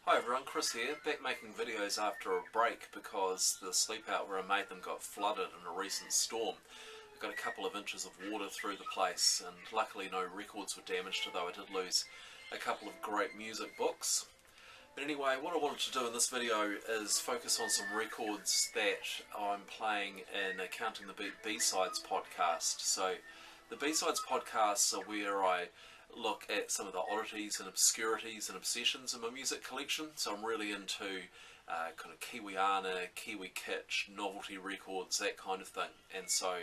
Hi everyone, Chris here, back making videos after a break because the sleep out where I made them got flooded in a recent storm. I got a couple of inches of water through the place and luckily no records were damaged, although I did lose a couple of great music books. But anyway, what I wanted to do in this video is focus on some records that I'm playing in Accounting the B-Sides podcast. So the B-Sides podcasts are where I look at some of the oddities and obscurities and obsessions in my music collection. So I'm really into kind of Kiwiana, Kiwi kitsch, novelty records, that kind of thing. And so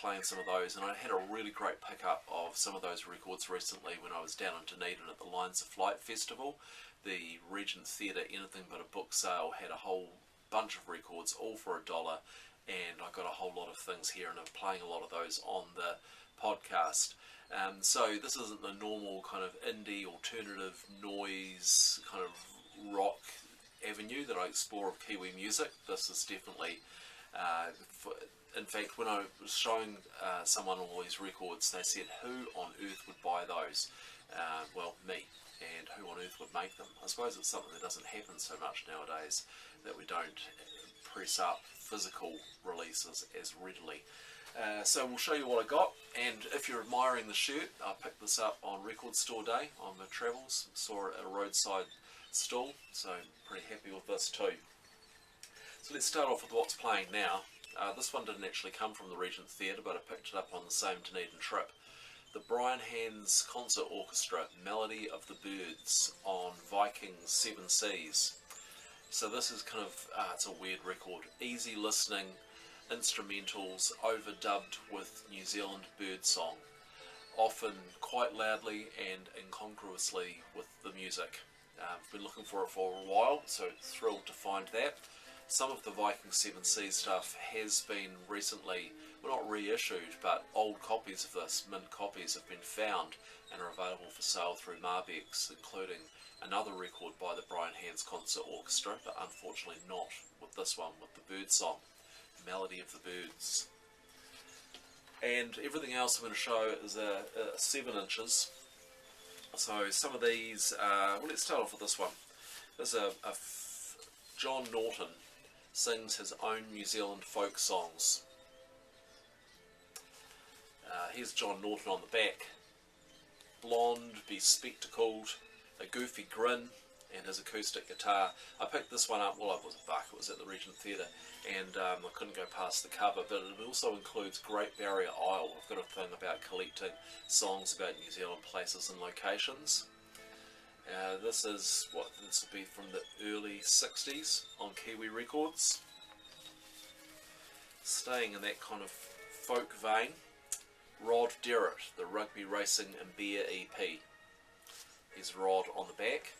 playing some of those, and I had a really great pickup of some of those records recently when I was down in Dunedin at the Lines of Flight Festival. The Regent Theatre Anything But a Book sale had a whole bunch of records, all for $1, and I got a whole lot of things here, and I'm playing a lot of those on the podcast. So this isn't the normal kind of indie, alternative, noise, kind of rock avenue that I explore of Kiwi music. This is definitely, in fact, when I was showing someone all these records, they said, who on earth would buy those? Well, me. And who on earth would make them? I suppose it's something that doesn't happen so much nowadays, that we don't press up physical releases as readily. So we'll show you what I got, and if you're admiring the shirt, I picked this up on Record Store Day on my travels, saw it at a roadside stall, so pretty happy with this too. So let's start off with what's playing now. This one didn't actually come from the Regent Theatre, but I picked it up on the same Dunedin trip. The Brian Hand's Concert Orchestra, Melody of the Birds on Viking's Seven Seas. So this is kind of, it's a weird record, easy listening, instrumentals overdubbed with New Zealand bird song, often quite loudly and incongruously with the music. I've been looking for it for a while, so thrilled to find that. Some of the Viking Seven Seas stuff has been recently, well, not reissued, but old copies of this, mint copies, have been found and are available for sale through Marbex, including another record by the Brian Hand's Concert Orchestra, but unfortunately not with this one, with the bird song, Melody of the Birds. And everything else I'm going to show is 7 inches. So some of these, well, let's start off with this one. There's John Norton sings his own New Zealand folk songs. Here's John Norton on the back. Blonde, bespectacled, a goofy grin, and his acoustic guitar. I picked this one up, well, I was a buck, it was at the Regent Theatre, and I couldn't go past the cover, but it also includes Great Barrier Isle. I've got a thing about collecting songs about New Zealand places and locations. This is, this will be from the early 60s on Kiwi Records. Staying in that kind of folk vein, Rod Derritt, the Rugby Racing and Beer EP. Here's Rod on the back.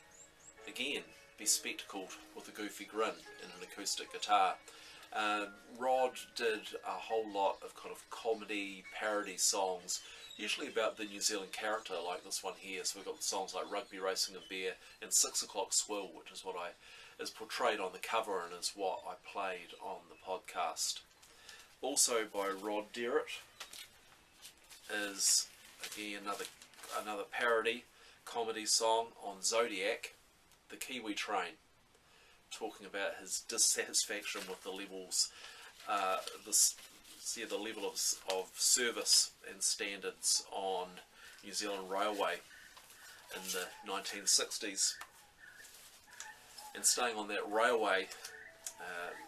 Again, bespectacled with a goofy grin and an acoustic guitar. Rod did a whole lot of kind of comedy, parody songs, usually about the New Zealand character, like this one here. So we've got songs like Rugby Racing and Beer and 6 O'Clock Swill, which is what is portrayed on the cover and is what I played on the podcast. Also by Rod Derritt is, again, another parody comedy song on Zodiac, The Kiwi Train, talking about his dissatisfaction with the levels, the level of service and standards on New Zealand Railway in the 1960s. And staying on that railway,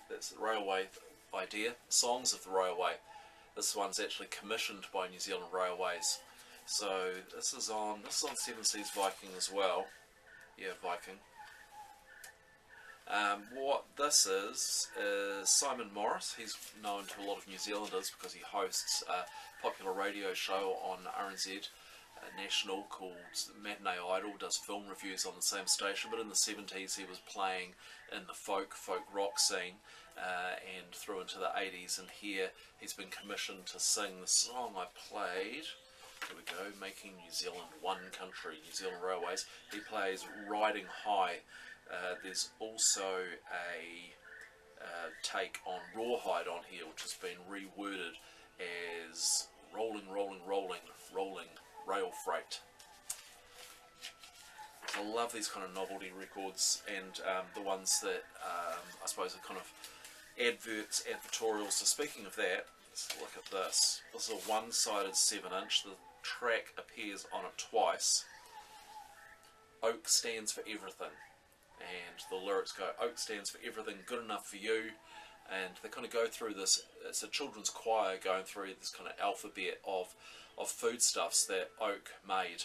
that's the railway idea, songs of the railway. This one's actually commissioned by New Zealand Railways. So this is on Seven Seas Viking as well. Yeah, Viking. What this is Simon Morris. He's known to a lot of New Zealanders because he hosts a popular radio show on RNZ National called Matinee Idol, does film reviews on the same station, but in the 70s he was playing in the folk rock scene and through into the 80s, and here he's been commissioned to sing the song I played. Here we go, Making New Zealand One Country, New Zealand Railways. He plays Riding High. There's also a take on Rawhide on here, which has been reworded as Rolling, Rolling, Rolling, Rolling Rail Freight. I love these kind of novelty records, and the ones that I suppose are kind of adverts, advertorials. So speaking of that, let's look at this. This is a one-sided 7-inch. The track appears on it twice. Oak stands for everything. And the lyrics go, Oak stands for everything, good enough for you. And they kind of go through this, it's a children's choir going through this kind of alphabet of foodstuffs that Oak made.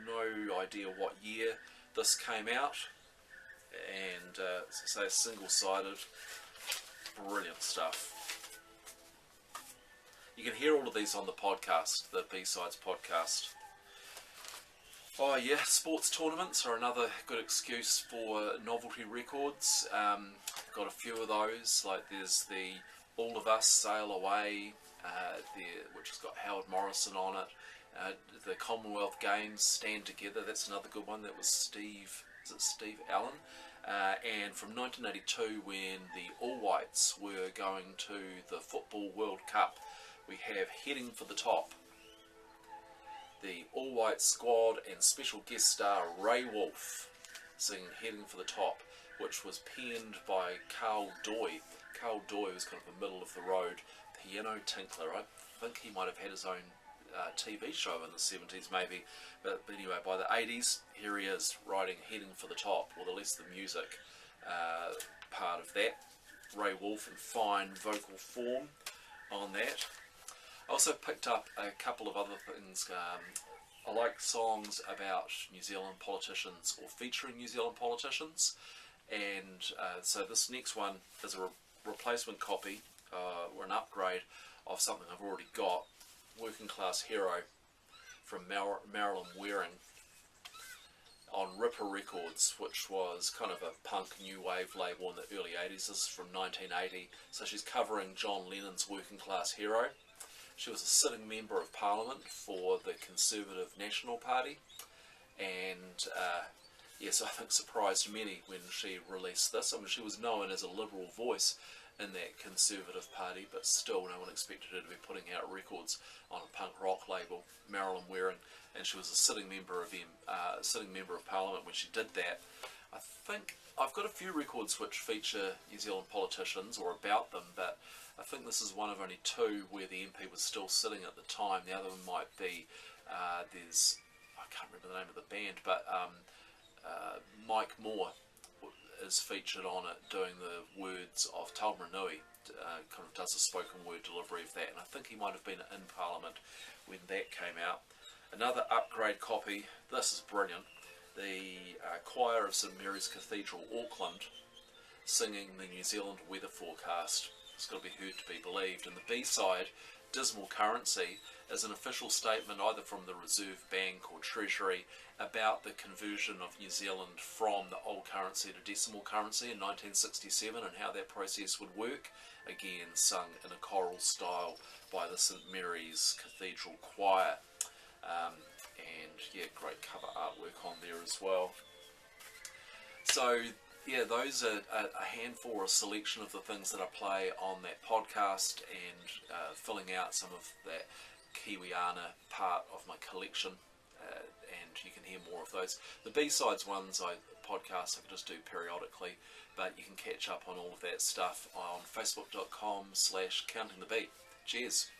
No idea what year this came out, and so single-sided, brilliant stuff. You can hear all of these on the podcast, the B-Sides podcast. Oh yeah, sports tournaments are another good excuse for novelty records. Got a few of those, like there's the All of Us Sail Away, which has got Howard Morrison on it. The Commonwealth Games Stand Together, that's another good one. That was Steve Allen? And from 1982, when the All Whites were going to the Football World Cup, we have Heading for the Top. The All White squad and special guest star Ray Wolf singing Heading for the Top, which was penned by Carl Doy. Carl Doy was kind of a middle of the road piano tinkler. I think he might have had his own TV show in the 70s maybe, but anyway, by the 80s here he is writing Heading for the Top, or at least the music part of that. Ray Wolf in fine vocal form on that. I also picked up a couple of other things. I like songs about New Zealand politicians or featuring New Zealand politicians, and so this next one is a replacement copy or an upgrade of something I've already got. Working Class Hero from Marilyn Waring on Ripper Records, which was kind of a punk new wave label in the early 80s. This is from 1980, so she's covering John Lennon's Working Class Hero. She was a sitting member of Parliament for the Conservative National Party, and yes, I think surprised many when she released this. I mean, she was known as a liberal voice in that Conservative Party, but still no one expected her to be putting out records on a punk rock label. Marilyn Waring, and she was a sitting member of Parliament when she did that. I think I've got a few records which feature New Zealand politicians or about them, but I think this is one of only two where the MP was still sitting at the time. The other one might be I can't remember the name of the band, but Mike Moore is featured on it doing the words of Taumara Nui, kind of does a spoken word delivery of that, and I think he might have been in Parliament when that came out. Another upgrade copy, this is brilliant, the choir of St Mary's Cathedral, Auckland, singing the New Zealand weather forecast. It's got to be heard to be believed. And the B-side, Dismal Currency, is an official statement either from the Reserve Bank or Treasury about the conversion of New Zealand from the old currency to decimal currency in 1967 and how that process would work. Again, sung in a choral style by the St Mary's Cathedral Choir. And yeah, great cover artwork on there as well. So yeah, those are a handful or a selection of the things that I play on that podcast, and filling out some of that Kiwiana part of my collection, and you can hear more of those. The B-sides ones, podcasts I can just do periodically, but you can catch up on all of that stuff on facebook.com/countingthebeat. Cheers.